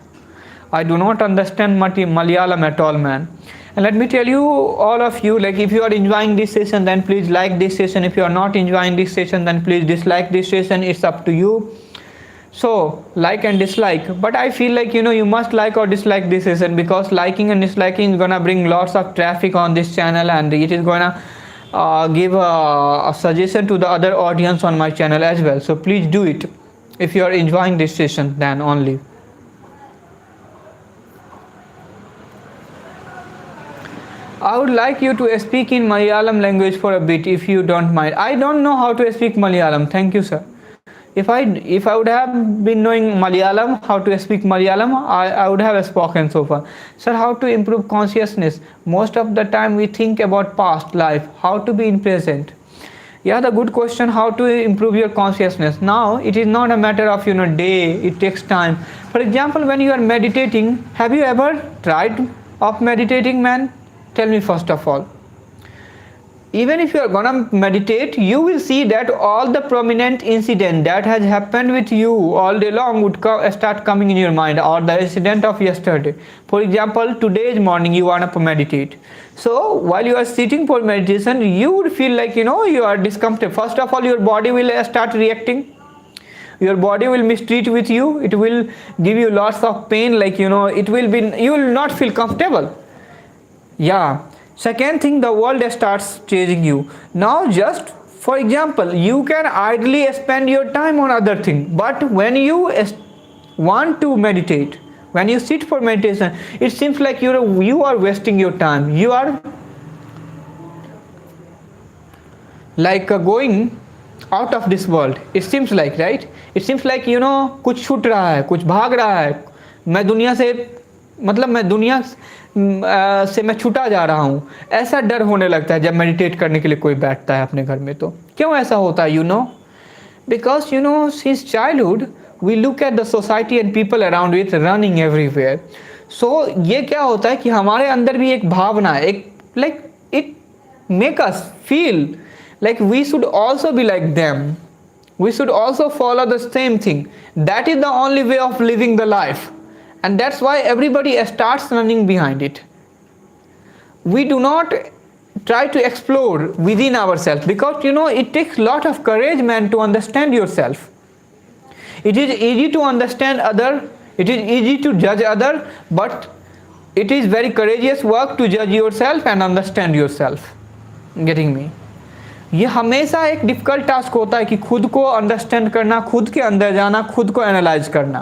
I do not understand Malayalam at all, man. And let me tell you, all of you, like if you are enjoying this session, then please like this session. If you are not enjoying this session, then please dislike this session. It's up to you. So like and dislike, but I feel like you must like or dislike this session, because liking and disliking is gonna bring lots of traffic on this channel, and it is gonna give a suggestion to the other audience on my channel as well. So please do it if you are enjoying this session, then only. I would like you to speak in Malayalam language for a bit, if you don't mind. I don't know how to speak Malayalam. Thank you, sir. If I would have been knowing Malayalam, how to speak Malayalam, I would have spoken so far. Sir, how to improve consciousness? Most of the time we think about past life, how to be in present. Yeah, the good question, how to improve your consciousness. Now, it is not a matter of day, it takes time. For example, when you are meditating, have you ever tried of meditating, man? Tell me first of all. even if you are gonna meditate, you will see that all the prominent incident that has happened with you all day long would start coming in your mind, or the incident of yesterday. For example, today's morning you wanna meditate, so while you are sitting for meditation, you would feel like you are discomfortable. First of all, your body will start reacting, your body will mistreat with you, it will give you lots of pain, like it will be, you will not feel comfortable. Yeah. Second thing, the world starts chasing you. Now just for example, you can idly spend your time on other thing, but when you want to meditate, when you sit for meditation, it seems like you are wasting your time, you are like going out of this world. It seems like, right? It seems like कुछ छूट रहा है, कुछ भाग रहा है, मैं दुनिया से, मतलब मैं दुनिया से मैं छूटा जा रहा हूँ, ऐसा डर होने लगता है जब मेडिटेट करने के लिए कोई बैठता है अपने घर में। तो क्यों ऐसा होता है? Because since childhood we look at the society and people around with running everywhere. So ये क्या होता है कि हमारे अंदर भी एक भावना है, एक like it make us feel like we should also be like them, we should also follow the same thing. That is the only way of living the life, and that's why everybody starts running behind it. We do not try to explore within ourselves, because it takes a lot of courage, man, to understand yourself. It is easy to understand other, it is easy to judge other, but it is very courageous work to judge yourself and understand yourself. Getting me? ये हमेशा एक difficult task होता है कि खुद को understand करना, खुद के अंदर जाना, खुद को एनालाइज करना.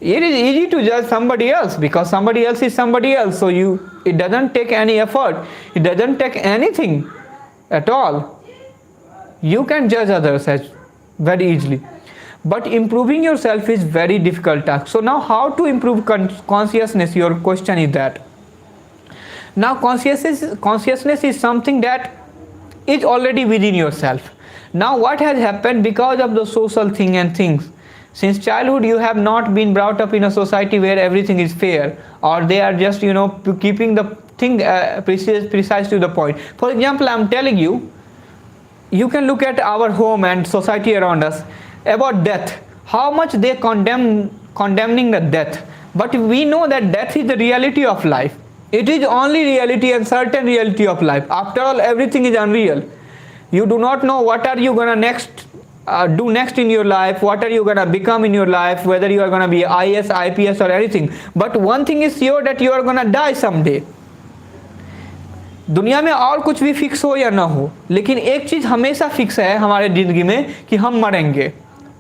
It is easy to judge somebody else because somebody else is somebody else, so it doesn't take any effort, it doesn't take anything at all. You can judge others as very easily, but improving yourself is very difficult task. So now how to improve consciousness? Your question is that. Now consciousness is something that is already within yourself. Now what has happened because of the social thing and things, since childhood you have not been brought up in a society where everything is fair, or they are just keeping the thing precise to the point. For example, I am telling you, you can look at our home and society around us about death, how much they condemning the death, but we know that death is the reality of life. It is only reality and certain reality of life. After all, everything is unreal. You do not know what are you gonna do next in your life, what are you gonna become in your life, whether you are gonna be IS, IPS or anything. But one thing is sure, that you are gonna die someday. दुनिया में और कुछ भी fix हो या ना हो, लेकिन एक चीज हमेशा फिक्स है हमारे जिंदगी में कि हम मरेंगे.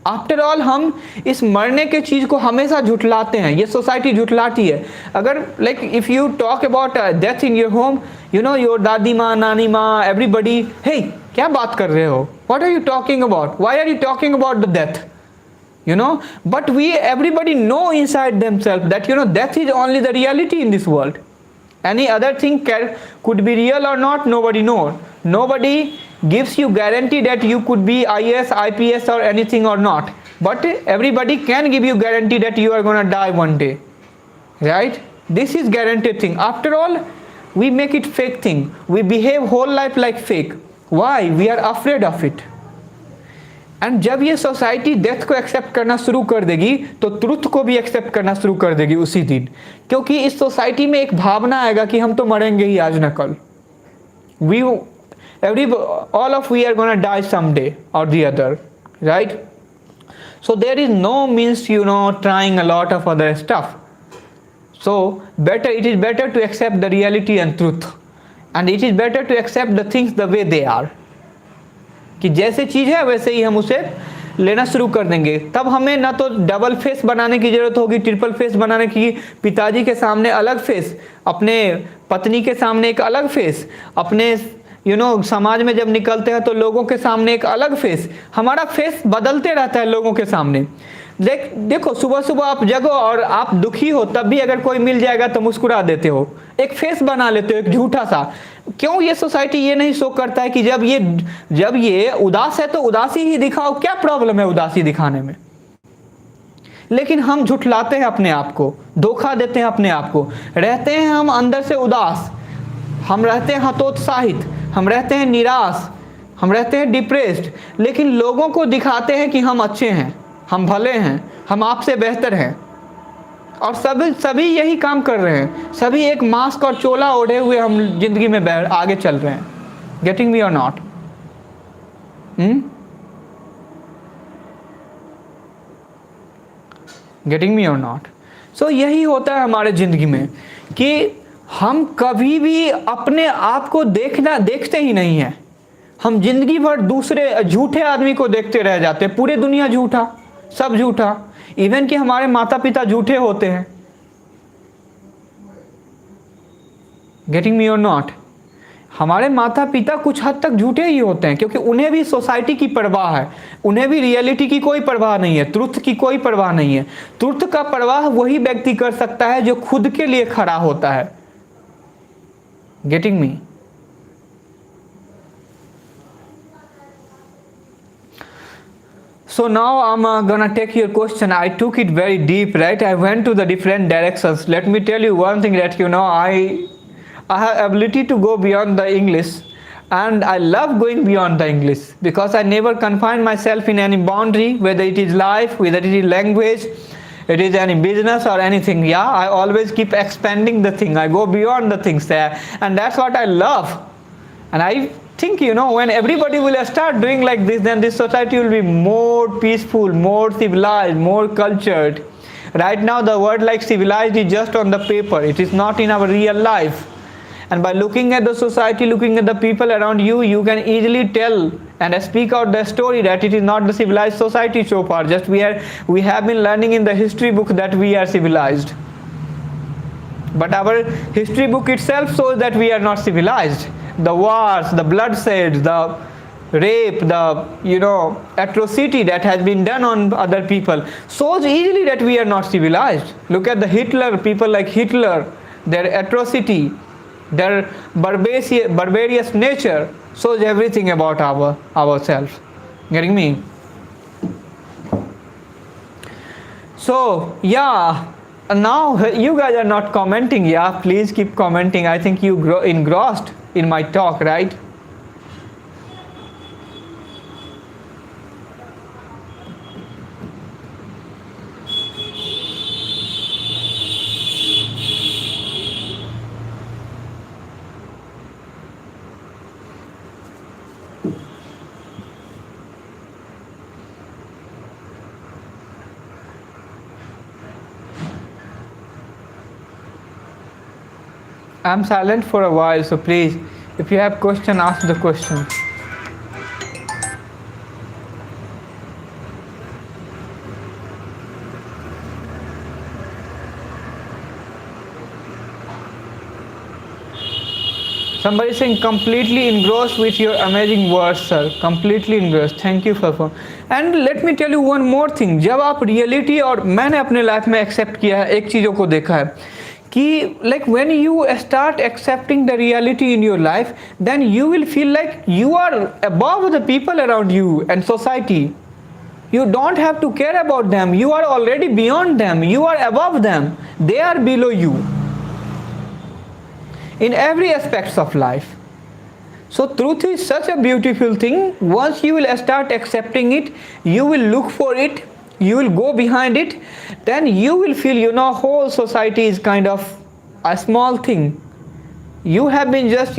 आफ्टर ऑल हम इस मरने के चीज को हमेशा झुठलाते हैं, ये सोसाइटी झुठलाती है. अगर like if you talk about death in your home, your दादी माँ, नानी माँ, एवरीबडी, हे क्या बात कर रहे हो, what are you talking about, why are you talking about the death, but everybody know inside themselves that death is only the reality in this world. Any other thing could be real or not, nobody knows. Nobody gives you guarantee that you could be IS, IPS or anything or not, but everybody can give you guarantee that you are gonna die one day, right? This is guaranteed thing. After all, we make it fake thing, we behave whole life like fake. Why? We are afraid of it. And जब ये society death को accept करना शुरू कर देगी, तो truth को भी एक्सेप्ट करना शुरू कर देगी उसी दिन, क्योंकि इस सोसाइटी में एक भावना आएगा कि हम तो मरेंगे ही आज न कल. All of we are gonna die someday or the other, right? So there is no means trying a lot of other stuff. So it is better to accept the reality and truth, and it is better to accept the things the way they are. कि जैसे चीज है वैसे ही हम उसे लेना शुरू कर देंगे. तब हमें ना तो डबल फेस बनाने की जरूरत होगी, ट्रिपल फेस बनाने की. पिताजी के सामने अलग फेस, अपने पत्नी के सामने एक अलग फेस, अपने समाज में जब निकलते हैं तो लोगों के सामने एक अलग फेस. हमारा फेस बदलते रहता है लोगों के सामने. देखो, सुबह सुबह आप जगो और आप दुखी हो, तब भी अगर कोई मिल जाएगा तो मुस्कुरा देते हो, एक फेस बना लेते हो, एक झूठा सा. क्यों? ये सोसाइटी ये नहीं शो करता है कि जब ये उदास है तो उदासी ही दिखाओ, क्या प्रॉब्लम है उदासी दिखाने में? लेकिन हम झुठलाते हैं अपने आप को, धोखा देते हैं अपने आप को. रहते हैं हम अंदर से उदास, हम रहते हैं हतोत्साहित, हम रहते हैं निराश, हम रहते हैं डिप्रेस्ड, लेकिन लोगों को दिखाते हैं कि हम अच्छे हैं, हम भले हैं, हम आपसे बेहतर हैं। और सभी यही काम कर रहे हैं, सभी एक मास्क और चोला ओढ़े हुए हम जिंदगी में आगे चल रहे हैं। गेटिंग मी और नॉट? गेटिंग मी और नॉट? सो यही होता है हमारे ज़िंदगी में कि हम कभी भी अपने आप को देखते ही नहीं हैं। हम जिंदगी भर दूसरे झूठे आदमी को देखते रह जाते हैं। पूरी दुनिया झूठा, सब झूठा, इवन कि हमारे माता पिता झूठे होते हैं। गेटिंग मी और नॉट? हमारे माता पिता कुछ हद तक झूठे ही होते हैं, क्योंकि उन्हें भी सोसाइटी की परवाह है, उन्हें भी रियलिटी की कोई परवाह नहीं है, ट्रुथ की कोई परवाह नहीं है। ट्रुथ का परवाह वही व्यक्ति कर सकता है जो खुद के लिए खड़ा होता है। Getting me? So now I'm gonna take your question. I took it very deep, right? I went to the different directions. Let me tell you one thing, that I have ability to go beyond the English, and I love going beyond the English because I never confine myself in any boundary, whether it is life, whether it is language, it is any business or anything. Yeah, I always keep expanding the thing. I go beyond the things there, and that's what I love. And I think, when everybody will start doing like this, then this society will be more peaceful, more civilized, more cultured. Right now the word like civilized is just on the paper, it is not in our real life. And by looking at the society, looking at the people around you, you can easily tell and speak out the story that it is not the civilized society so far. Just we have been learning in the history book that we are civilized, but our history book itself shows that we are not civilized. The wars, the bloodshed, the rape, the atrocity that has been done on other people shows easily that we are not civilized. Look at the Hitler, people like Hitler, their atrocity, their barbarous nature shows everything about ourselves. Getting me? So yeah, now you guys are not commenting. Yeah, please keep commenting. I think you engrossed in my talk, right? I'm silent for a while, so please, if you have question, ask the question. Somebody saying completely engrossed with your amazing words, sir. Completely engrossed. Thank you for. And let me tell you one more thing. जब आप reality, और मैंने अपने life में accept किया है, एक चीज़ों को देखा है कि like when you start accepting the reality in your life, then you will feel like you are above the people around you and society. You don't have to care about them. You are already beyond them. You are above them. They are below you in every aspects of life. So truth is such a beautiful thing. Once you will start accepting it, you will look for it, you will go behind it, then you will feel whole society is kind of a small thing. You have been just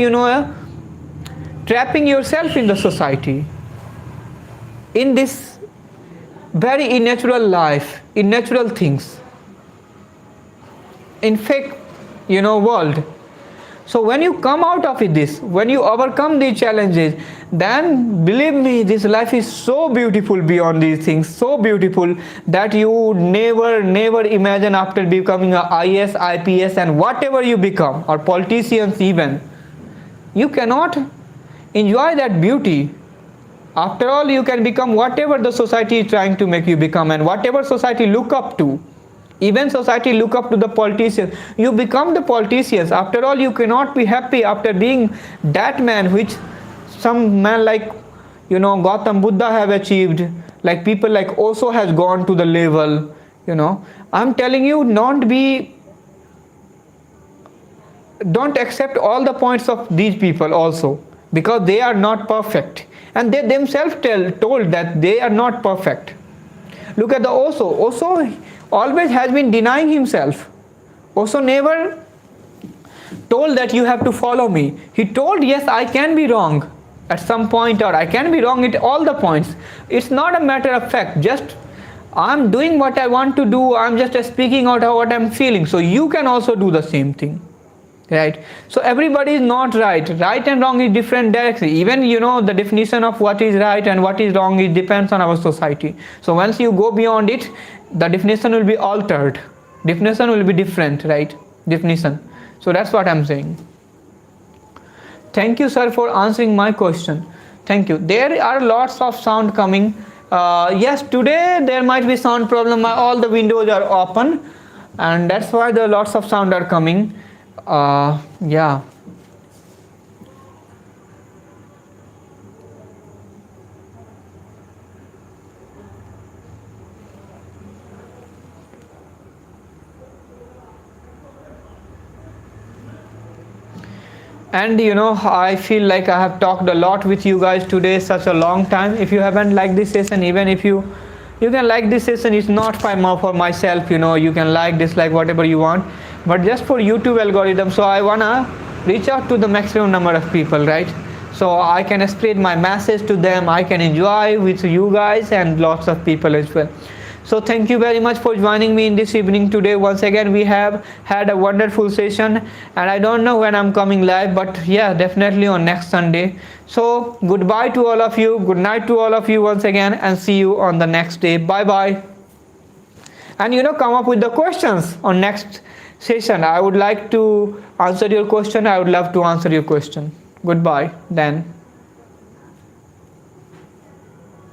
trapping yourself in the society, in this very unnatural life, in natural things, in fake world. So when you come out of this, when you overcome these challenges, then believe me, this life is so beautiful beyond these things, so beautiful that you would never imagine after becoming a IS, IPS and whatever you become, or politicians even. You cannot enjoy that beauty. After all, you can become whatever the society is trying to make you become, and whatever society look up to. Even society look up to the politicians. You become the politicians. After all, you cannot be happy after being that man which some man like Gautam Buddha have achieved, like people like Osho has gone to the level. I'm telling you, don't accept all the points of these people also. because they are not perfect, and they themselves told that they are not perfect. Look at the Osho always has been denying himself. Osho never told that you have to follow me. He told, yes, I can be wrong at some point, or I can be wrong at all the points. It's not a matter of fact, just I'm doing what I want to do, I'm just speaking out what I'm feeling. So you can also do the same thing, right? So everybody is not right. Right and wrong is different directly. Even the definition of what is right and what is wrong, it depends on our society. So once you go beyond it, the definition will be altered, definition will be different, right? Definition. So that's what I'm saying. Thank you, sir, for answering my question. Thank you. There are lots of sound coming. Yes, today there might be sound problem. All the windows are open, and that's why the lots of sound are coming. Yeah. And I feel like I have talked a lot with you guys today, such a long time. If you haven't liked this session, even if you can like this session, it's not for myself, you can like, dislike, whatever you want, but just for YouTube algorithm. So I wanna reach out to the maximum number of people, right? So I can spread my message to them, I can enjoy with you guys and lots of people as well. So thank you very much for joining me in this evening today. Once again, we have had a wonderful session, and I don't know when I'm coming live, but yeah, definitely on next Sunday. So goodbye to all of you, good night to all of you once again, and see you on the next day. Bye bye. And come up with the questions on next session. I would like to answer your question. I would love to answer your question. Goodbye then.